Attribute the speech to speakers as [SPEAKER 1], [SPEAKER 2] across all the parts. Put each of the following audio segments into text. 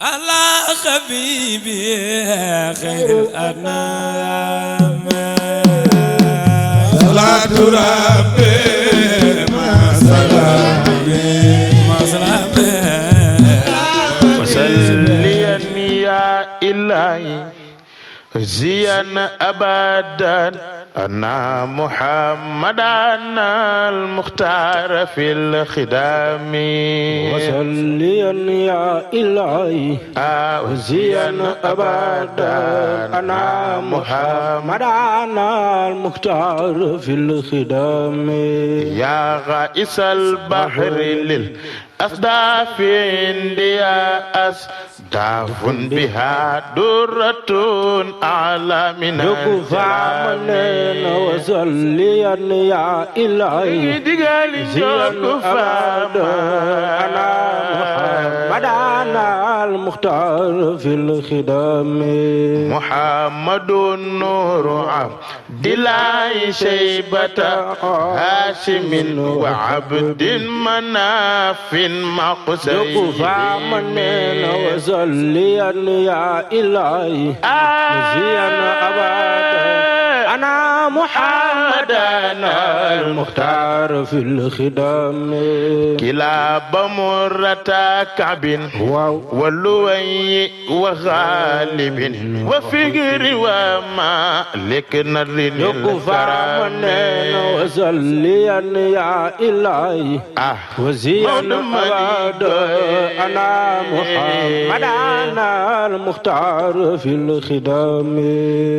[SPEAKER 1] على حبيبي خير الأنام صلاة ربي مع سلامي
[SPEAKER 2] وسليا يا إلهي زيان أبدا أنا محمدا المختار في الخدام
[SPEAKER 3] وسليا يا إلهي
[SPEAKER 2] زيان أبدا
[SPEAKER 3] أنا محمدا المختار في الخدام
[SPEAKER 2] يا غائس البحر للأصداف عندي أصداف بها درة أعلى من
[SPEAKER 3] الجلال وسليا يا إلهي زيان أبدا أنا محمدا المختار في الخدام
[SPEAKER 2] محمد نور عبد الله شيبة هاشم وعبد مناف مقصد
[SPEAKER 3] فامن وسليا يا إلهي زيان أبدا أنا محمدا المختار في الخدام
[SPEAKER 2] كلاب مرة كعب ولوي وغالب وفقر ومالك نر
[SPEAKER 3] الكرام وسليا يا إلهي وزيان أبدا أنا محمدا المختار في الخدام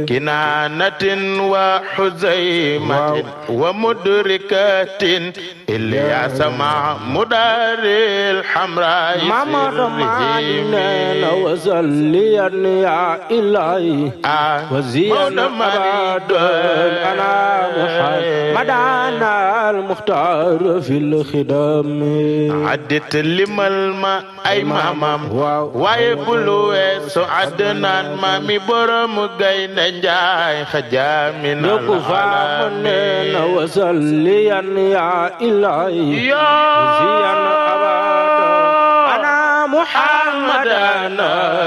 [SPEAKER 2] كنانة وحزيمة ومدركة إلياس مع مدار الحمراء
[SPEAKER 3] محمد معلن وسليا يا إلهي وزيان أبدا أنا محمدا المختار في الخدام
[SPEAKER 2] عدت لما الماء أي مامام ويبلو سعدنا مامي برم غين جاي خجامين
[SPEAKER 3] العالمين وسليا يا إلهي زيان أبدا أنا محمدا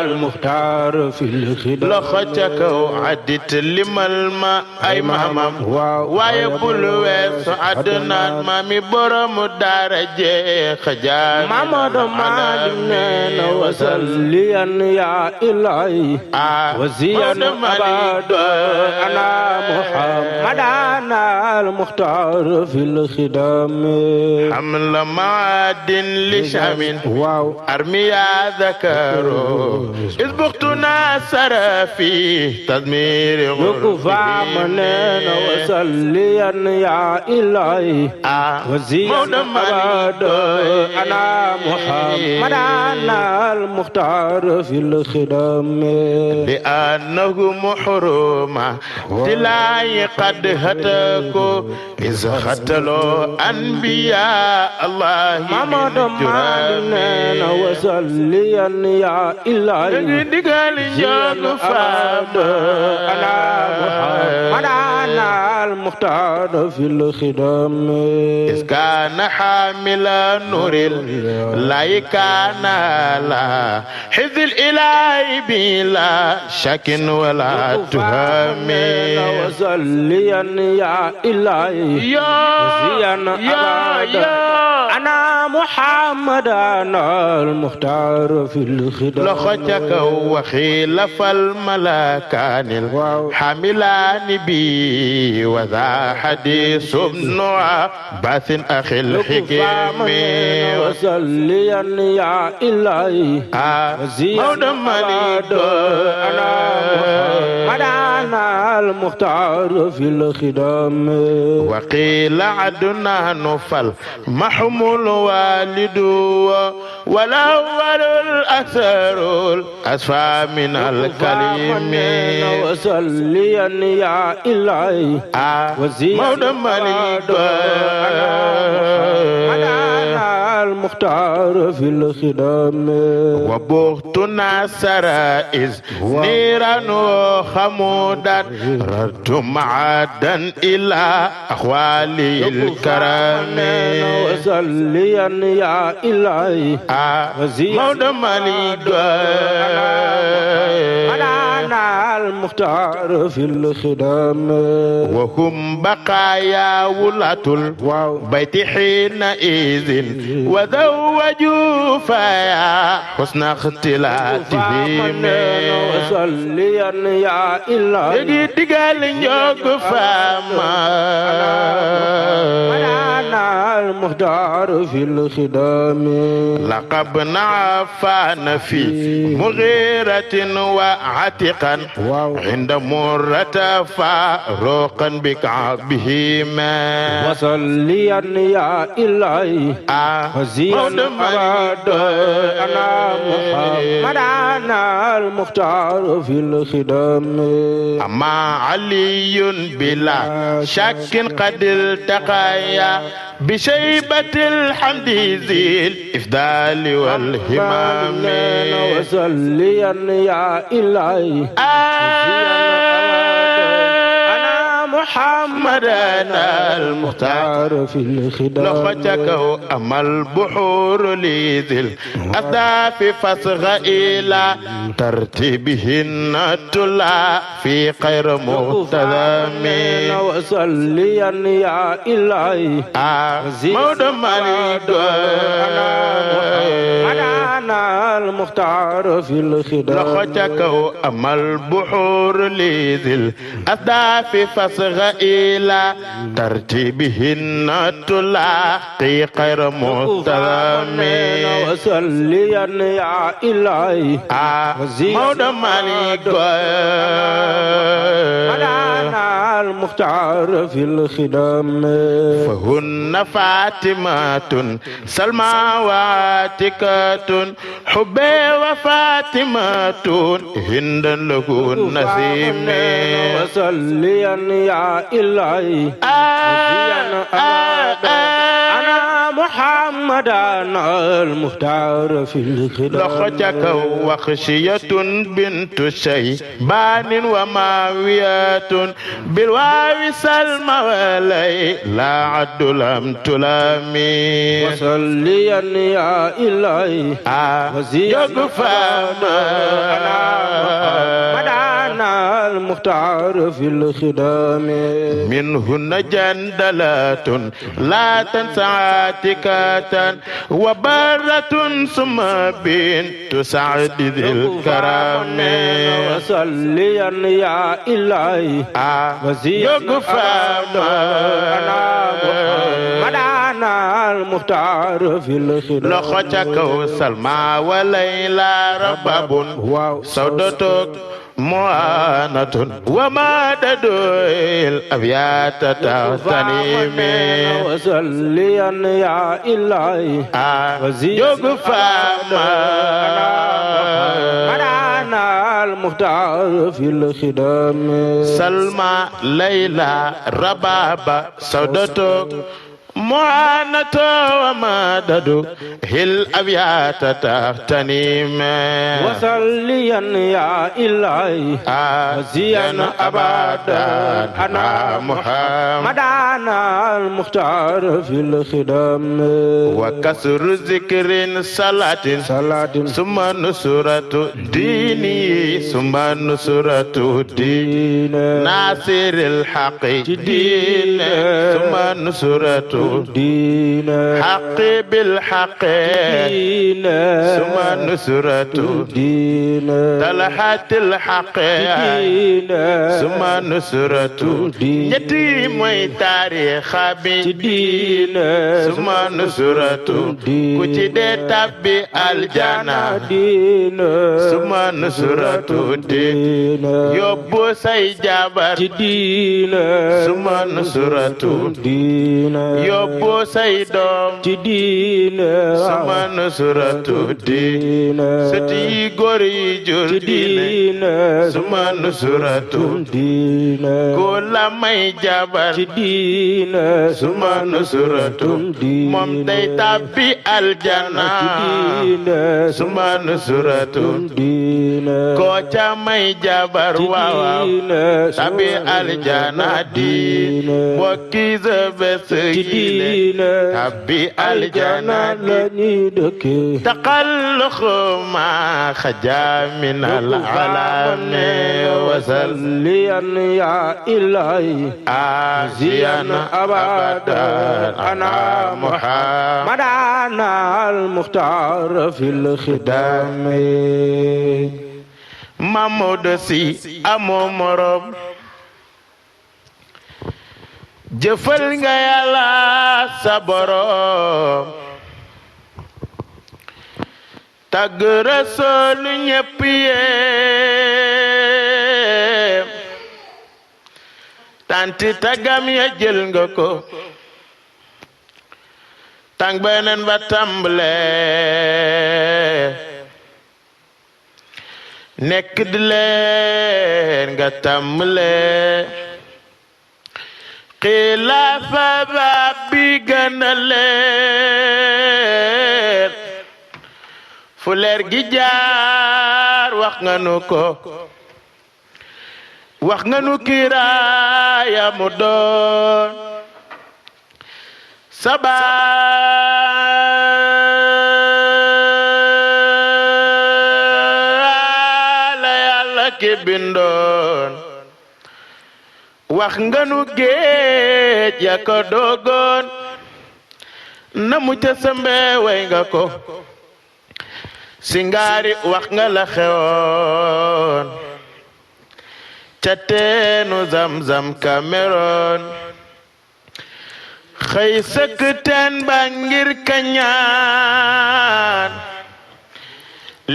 [SPEAKER 3] المختار في الخدمة
[SPEAKER 2] لخجك وعدت لما الماء أي مامام ويبلو سعدنا مامي برم دارجي خجامين
[SPEAKER 3] محمد معلن وسليا يا إلهي وزيان أبدا أنا محمدا المختار في الخدام
[SPEAKER 2] حمل معادن لشام أرميا ذكروا إذ بختنا سر في تدمير
[SPEAKER 3] يكفى منين وسليا يا إلهي وزيان أبدا أنا محمدا المختار في الخدام
[SPEAKER 2] لأنه محروم تلاي قد هتكوا إذ ختلوا أنبياء الله
[SPEAKER 3] محمد معلن وسليا يا إلهي زيان أبدا أنا محمدا المختار في الخدام
[SPEAKER 2] إذ كان حامل نور لا كان لا حفظ الإله بلا شك ولا تهم
[SPEAKER 3] وسليا يا إلهي زيان أبدا أنا محمدا المختار في الخدمة
[SPEAKER 2] لخجك وخيلف الملكان الحاملان بي وذا حديث ابن عباس أخي الحكيم
[SPEAKER 3] وسليا يا إلهي زيان أبدا أنا محمدا المختار في الخدام
[SPEAKER 2] وقيل عدنان فالمحمول والد والأول الأثر الأسفى من الكلم
[SPEAKER 3] وسليا يا إلهي وزيان أبدا المختار في الخدام
[SPEAKER 2] وبغتنا سرائز نيرا وخمودا ردت معادا إلى أخوالي الكرام
[SPEAKER 3] وصليا يا إلهي
[SPEAKER 2] مولى مالي
[SPEAKER 3] أنا المختار في الخدام
[SPEAKER 2] وهم بقايا ولاة البيت حينئذ وزوجوا فيا حسن اختلافهم
[SPEAKER 3] وصليا يا إلهي
[SPEAKER 2] تقال نجوك فاما
[SPEAKER 3] أنا المختار في الخدام
[SPEAKER 2] لقب نعفان في مغيرة وعتقا عند مرة فاروقا بكعبهما
[SPEAKER 3] وصليا يا إلهي وزيا أبد أنا محمد أنا المختار في الخدام
[SPEAKER 2] أما علي بلا شك قد التقيا بشيبة الحمد ذي الإفضال والهمام
[SPEAKER 3] وصليا يا إلهي أنا محمد أنا المختار في الخدام
[SPEAKER 2] لخجك أما البحور لذي الأهداف فاصغ إلى ترتيبهن تلا في خير مقتدم
[SPEAKER 3] وصليا يا إلهي
[SPEAKER 2] مولى مالك
[SPEAKER 3] أنا المختار في الخدام
[SPEAKER 2] لخجك أما البحور لذي الأهداف فاصغ إلى ترتيبهن تلاقي خير مقتدم
[SPEAKER 3] وصليا يا إلهي
[SPEAKER 2] مولى مالك
[SPEAKER 3] أنا المختار في الخدام
[SPEAKER 2] فهن فاطمة سلمى وعاتكة حبي وفاطمة هندا له النسيم
[SPEAKER 3] وصليا يا إلهي أنا محمد أنا المختار في الخدام
[SPEAKER 2] لخجك وخشية بنت شيبان وماوية بالواو سلمى ولي لا عد لم تلامي
[SPEAKER 3] وصليا يا إلهي
[SPEAKER 2] يغفى
[SPEAKER 3] أنا المختار في الخدام
[SPEAKER 2] منهن جندلات لا تنسى عاتكة وبرة ثم بنت سعد ذي الكرام
[SPEAKER 3] وصليا يا إلهي
[SPEAKER 2] يغفى
[SPEAKER 3] أنا المختار في الخدام
[SPEAKER 2] لخجك سلمى وليلى رباب سودتك معانة وما تدوي الأبيات تغتنيم
[SPEAKER 3] وصليا يا إلهي
[SPEAKER 2] يغفى
[SPEAKER 3] أنا المختار في الخدام
[SPEAKER 2] سلمى ليلى رباب سودتك معانة ومدد هل أبيات تغتنيم
[SPEAKER 3] وصليا يا إلهي وزيا أبدا أنا محمد أنا المختار في الخدام
[SPEAKER 2] وكسر ذكر صلاة ثم نصرة ديني ثم نصرة دين ناصر الحق دين ثم نصرة
[SPEAKER 3] دين
[SPEAKER 2] حق بالحق
[SPEAKER 3] دين
[SPEAKER 2] ثم نصرة
[SPEAKER 3] دين
[SPEAKER 2] طلحة الحق
[SPEAKER 3] دين
[SPEAKER 2] ثم نصرة يتيم تاريخ
[SPEAKER 3] دين
[SPEAKER 2] ثم نصرة كتدي تبي الجنة
[SPEAKER 3] دين
[SPEAKER 2] ثم نصرة دين يبو سي جابر
[SPEAKER 3] دين
[SPEAKER 2] ثم نصرة
[SPEAKER 3] دين
[SPEAKER 2] yóbbu say doom
[SPEAKER 3] ci diine
[SPEAKER 2] suma nusratu diine sët yi góor yi jur
[SPEAKER 3] ci
[SPEAKER 2] diine
[SPEAKER 3] diine
[SPEAKER 2] suma nusratu
[SPEAKER 3] diine
[SPEAKER 2] ku la may jabar
[SPEAKER 3] ci diine
[SPEAKER 2] suma nusratu moom day tàbbi aljana
[SPEAKER 3] ci diine
[SPEAKER 2] suma nusratu
[SPEAKER 3] diine
[SPEAKER 2] ko ca may jabar waaw
[SPEAKER 3] diine
[SPEAKER 2] tàbbi aljana diine mbokki zebes
[SPEAKER 3] ci diine
[SPEAKER 2] tàbbi aljana
[SPEAKER 3] la ñuy dëkke
[SPEAKER 2] taqalluqu ma xaja min al-alami
[SPEAKER 3] wasalliyan ya ilahi
[SPEAKER 2] aziyan abadan ana
[SPEAKER 3] muhammadan al-mukhtar fil khidam
[SPEAKER 2] Mamadou Sy amoo morom jëfal nga yàlla sa borom tagg Rasul ñépp yéem tanti tagam ya jël nga ko tàng beneen ba tàmbale nekk di leen nga tàmbale xilaafa ba bi gën a leer fu leer gi jaar wax nga nu ko wax nga nu kiiraaya mu doon sabaala yàlla ki bindoon wax nga nu géej ya ko dogoon na mu ca sambe way nga ko singaari wax nga la xewoon ca teenu zamzam Cameroon xëy sëkk teen ba ngir kañaan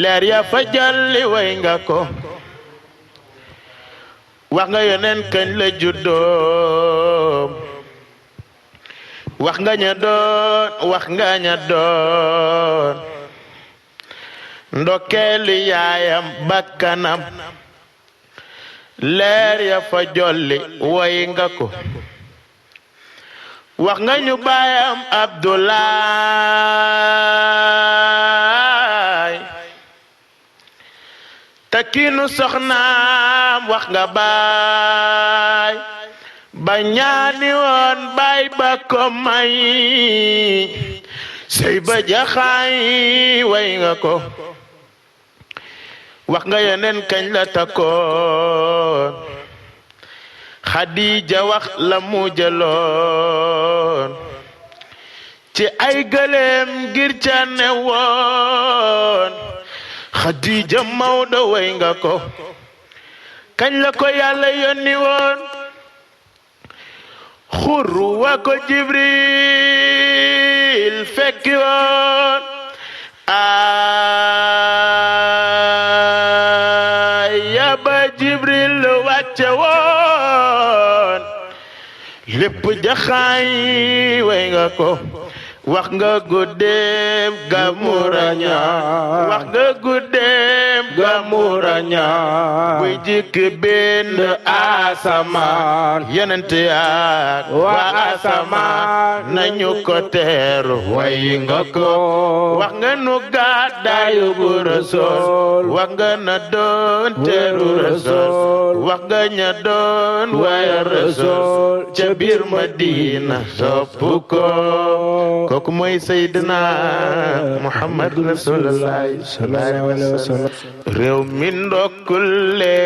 [SPEAKER 2] leer ya fa jalli way nga ko wax nga yoneen kañ la juddoom wax nga ña doon wax nga ña doon ndokkeeli yaayam bakkanam leer ya fa jolli way nga ko wax nga ñu baayam Abdoulaye takkiinu soxnaam wax nga baay ba ñaani woon baay ba ko may sey ba jaxaay way nga ko wax nga yeneen kañ la takkoon Xadija wax la mu jëloon ci ay gëléem ngir ca ne woon Xadija Mawdo way nga ko kañ la ko yàlla yónni woon xur wa ko Jibril fekki woon yaba Jibril wàcce woon lépp jaxaay way nga ko wax nga guddeem gamuraña wax nga guddeem gamuraña buy jikk bind asamaan yonent yaak waa asamaan nañu ko teeru way nga ko wax nga nu gàddaayu bu Rasul wax nga na doon teeru Rasul wax nga ña doon waya Rasul ca biir Madina sopp ko kooku mooy Seydina Muhammad Rasulullah sallallahu alayhi wa sallam réew mi ndokkule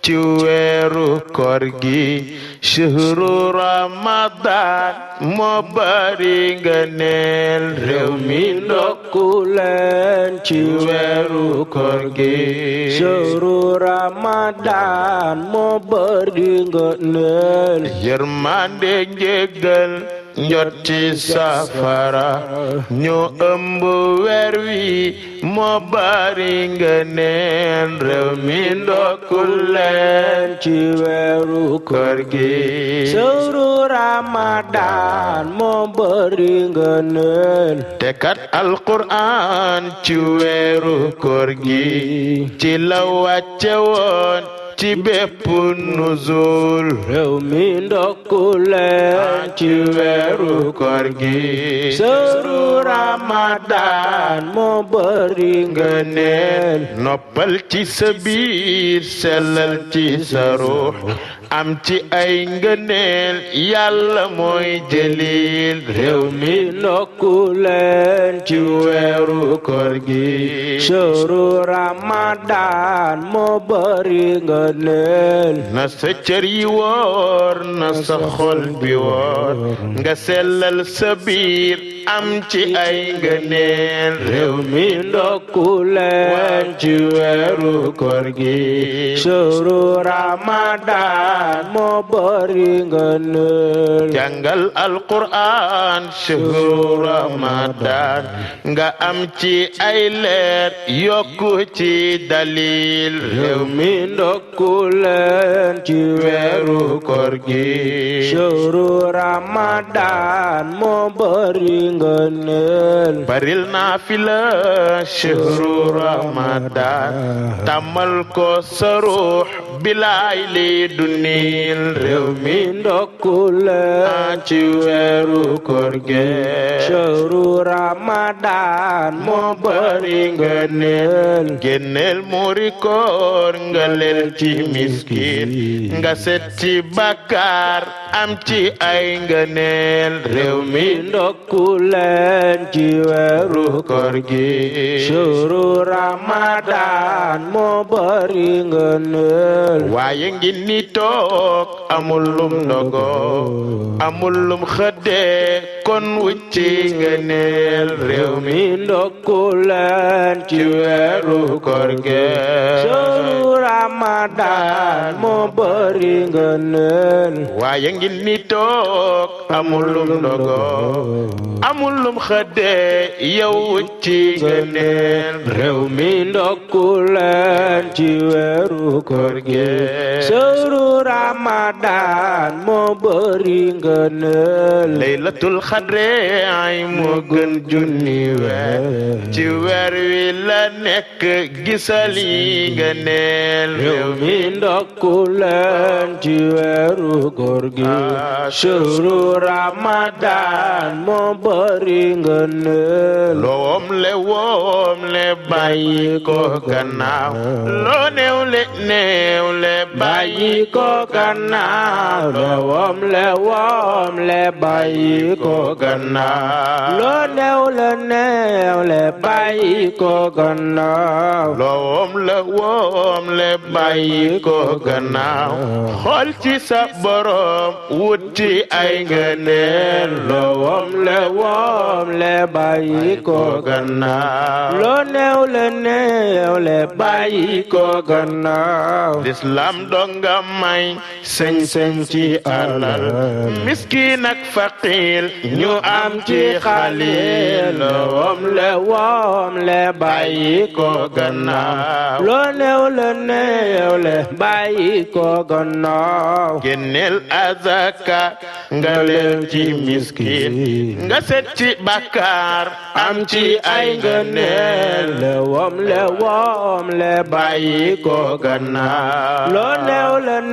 [SPEAKER 2] ci weeru koor gi shahru Ramadan moo bari ngëneel réew mi ndokkuleen ci weeru koor gi shahru Ramadan moo bari ngëneel yërmande njéggal njotti safara ñu ëmb weer wi moo bari ngëneel réew mi ndokkul leen
[SPEAKER 3] ci weeru
[SPEAKER 2] kër gi
[SPEAKER 3] sëru Ramadan moo bari ngëneel
[SPEAKER 2] te kat alquran ci weeru kër gi ci la wàcce woon ci bépp nuzul
[SPEAKER 3] réew mi ndokkul leen ci weeru
[SPEAKER 2] kër gi
[SPEAKER 3] sëru Ramadan moo bari ngëneel
[SPEAKER 2] noppal ci sa biir sellal ci sa ruux am ci ay ngëneel yàlla mooy jëlil
[SPEAKER 3] réew mi ndokkul leen ci weeru koor gi sëru Ramadan moo bari ngëneel
[SPEAKER 2] na sa cër yi woor na sa xol bi woor nga sellal sa biir am ci ay ngëneel
[SPEAKER 3] réew mi ndokkul leen ci weeru koor gi sëru Ramadan moo bari ngëneel
[SPEAKER 2] jàngal alquran shahru Ramadan nga am ci ay leer yokku ci dalil
[SPEAKER 3] réew mi ndokkul leen ci weeru koor gi sëru Ramadan moo bari ngëneel
[SPEAKER 2] baril naafila shahru Ramadan tàmmal ko sa ruux bilaay li dunil réew mi
[SPEAKER 3] ndokkul leen ci weeru koor gi sëru Ramadan moo bari ngëneel
[SPEAKER 2] génneel muuri koor nga leel ci miskin nga set ci bàkkaar am ci ay ngëneel réew mi
[SPEAKER 3] ndokkul leen ci weeru
[SPEAKER 2] koor gi
[SPEAKER 3] sëru Ramadan moo bari ngëneel
[SPEAKER 2] waaye ngi ni toog amul lum ndogo amul lum xëddee kon wucci ngëneel réew mi
[SPEAKER 3] ndokkul leen ci weeru
[SPEAKER 2] koor gi
[SPEAKER 3] sëru Ramadan moo bari ngëneel
[SPEAKER 2] waaye ngi ni toog amul lum ndogo amul lum xëddee yow wucci ngëneel
[SPEAKER 3] réew mi ndokkul leen ci weeru koor gi sëru Ramadan moo bari ngëneel
[SPEAKER 2] laylatul xadre ay moo gën junni weer ci weer wi la nekk gisali ngëneel
[SPEAKER 3] réew mi ndokkul leen ci weeru koor gi sëru Ramadan moo bari ngëneel
[SPEAKER 2] loom le bàyyi ko gannaaw loo néew le bàyyi ko gannaaw
[SPEAKER 3] loom le bàyyi ko gannaaw loo néew le bàyyi ko gannaaw
[SPEAKER 2] loom le bàyyi ko gannaaw xool ci sa borom wuti ay ngëneel
[SPEAKER 3] loom le bàyyi ko
[SPEAKER 2] gannaaw
[SPEAKER 3] loo néew le bàyyi ko gannaaw
[SPEAKER 2] l'islam donga may sañ-sañ ci alal miskin ak faqir ñu am ci xalil
[SPEAKER 3] loom le bàyyi ko gannaaw loo néew le bàyyi ko gannaaw
[SPEAKER 2] génneel azaka nga leen ci miskin nga set ci bàkkaar am ci ay ngëneel
[SPEAKER 3] woom le bàyyi ko gannaaw loo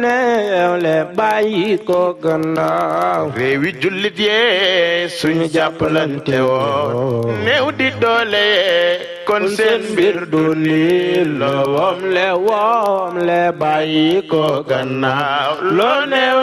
[SPEAKER 3] néew le bàyyi ko gannaaw
[SPEAKER 2] réewi jullit yee suñu jàppalante woon néew di doole kon seen mbir du niil
[SPEAKER 3] woom le bàyyi ko gannaaw loo néew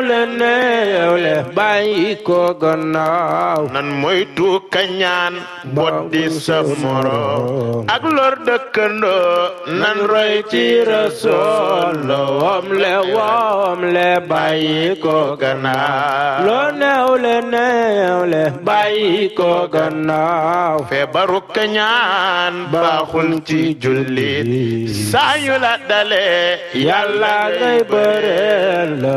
[SPEAKER 3] le bàyyi ko gannaaw
[SPEAKER 2] nan moytu kañaan boddi sa moroom ak lor dëkkandoo nan roy ci rasool
[SPEAKER 3] woom le bàyyi ko gannaaw loo néew le bàyyi ko gannaaw
[SPEAKER 2] feebaru kañaan baaxul ci jullit saa yu la dalee
[SPEAKER 3] yàlla ngay bëreel le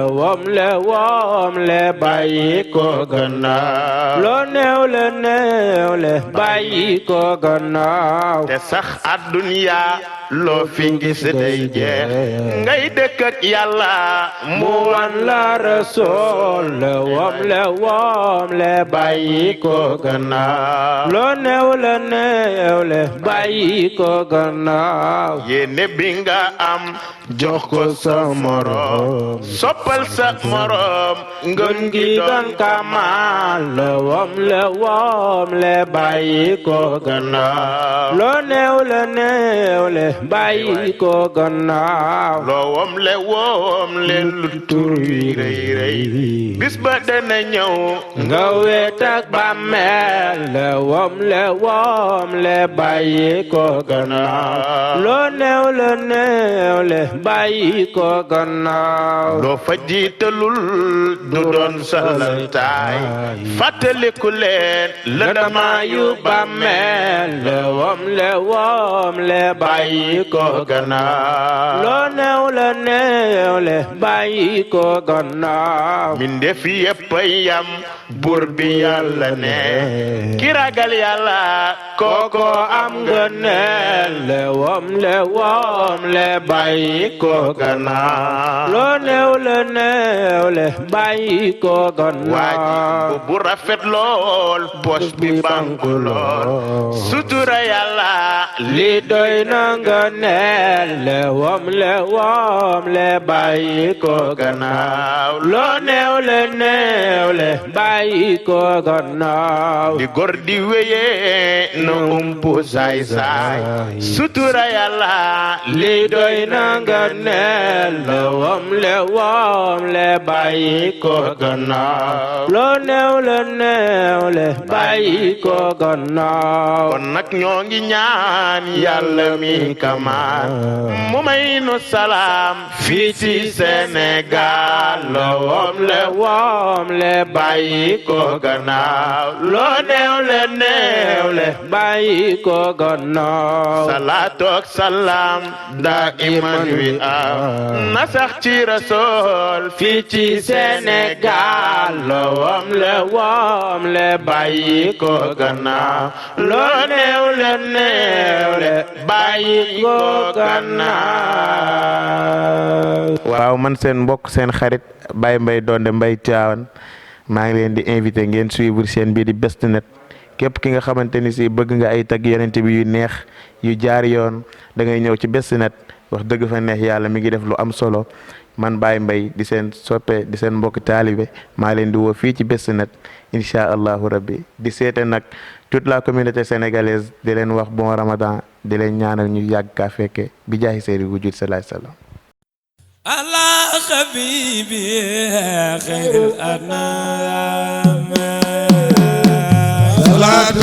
[SPEAKER 3] wom le bàyyi ko gannaaw loo néew le bàyyi ko gannaaw
[SPEAKER 2] te sax àdduna loo fi gis day jeex ngay dëkk ak yàlla mu wan
[SPEAKER 3] la rasool le wom le bàyyi ko gannaaw loo néew le bàyyi ko gannaaw
[SPEAKER 2] yéene bi nga am jox ko sa morom soppal sa morom ngëm gi doon
[SPEAKER 3] kamal le wom le bàyyi ko gannaaw loo néew le bàyyi ko gannaaw
[SPEAKER 2] loo wom le lu tur wi rëy rëy bis ba dana ñëw
[SPEAKER 3] nga weet ak bàmmeel le wom le bàyyi ko gannaaw loo néew le bàyyi ko gannaaw
[SPEAKER 2] loo fa jiitalul du doon salantaay fàttaliku leen la dama yu
[SPEAKER 3] bàmmeel le wom le bàyyi ko gannaaw loo néew le bàyyi ko gannaaw
[SPEAKER 2] mbindeef yépp yam buur bi yàlla ne ki ragal yàlla kooko
[SPEAKER 3] am ngëneel le wom le bàyyi ko gannaaw loo néew le bàyyi ko gannaaw
[SPEAKER 2] waaji bu rafet lool bos bi banku lool sutura yàlla
[SPEAKER 3] li doy na ngëneel le wom le bàyyi ko gannaaw loo néew le bàyyi ko gannaaw
[SPEAKER 2] di góor di wéyee no umpu saay saay sutura yàlla
[SPEAKER 3] li doy na ngëneel le wom le bàyyi ko gannaaw loo néew le bàyyi ko gannaaw
[SPEAKER 2] kon nag ñoo ngi ñaan yàlla mi kamaan mu may nu salaam fii ci Sénégal loo wom le bàyyi ko gannaaw
[SPEAKER 3] loo néew le bàyyi ko gannaaw
[SPEAKER 2] salaatu ak salaam daa iman wi am na sax ci rasool
[SPEAKER 3] fii ci Sénégal loo wom le bàyyi ko gannaaw loo néew le bàyyi ko gannaaw.
[SPEAKER 2] waaw man seen mbokk seen xarit Baye Mbaye Donde Mbaye Tivaouane maa ngi leen di invité ngeen suivre chaîne bii di Best Net képp ki nga xamante ni si bëgg nga ay tagg yonent bi yu neex yu jaar yoon da ngay ñëw ci Best Net wax dëgg fa neex yàlla mi ngi def lu am solo man Baye Mbaye di seen soppe di seen mbokk taalibe maa leen di woo fii ci Best Net incha allahu rabbi di seete nag toute la communauté sénégalaise di leen wax bon ramadan di leen ñaanal ñu yàgg kaa fekke bi jaahi seydi wujud salaay salaam
[SPEAKER 1] على حبيبي خير الأنام صلاة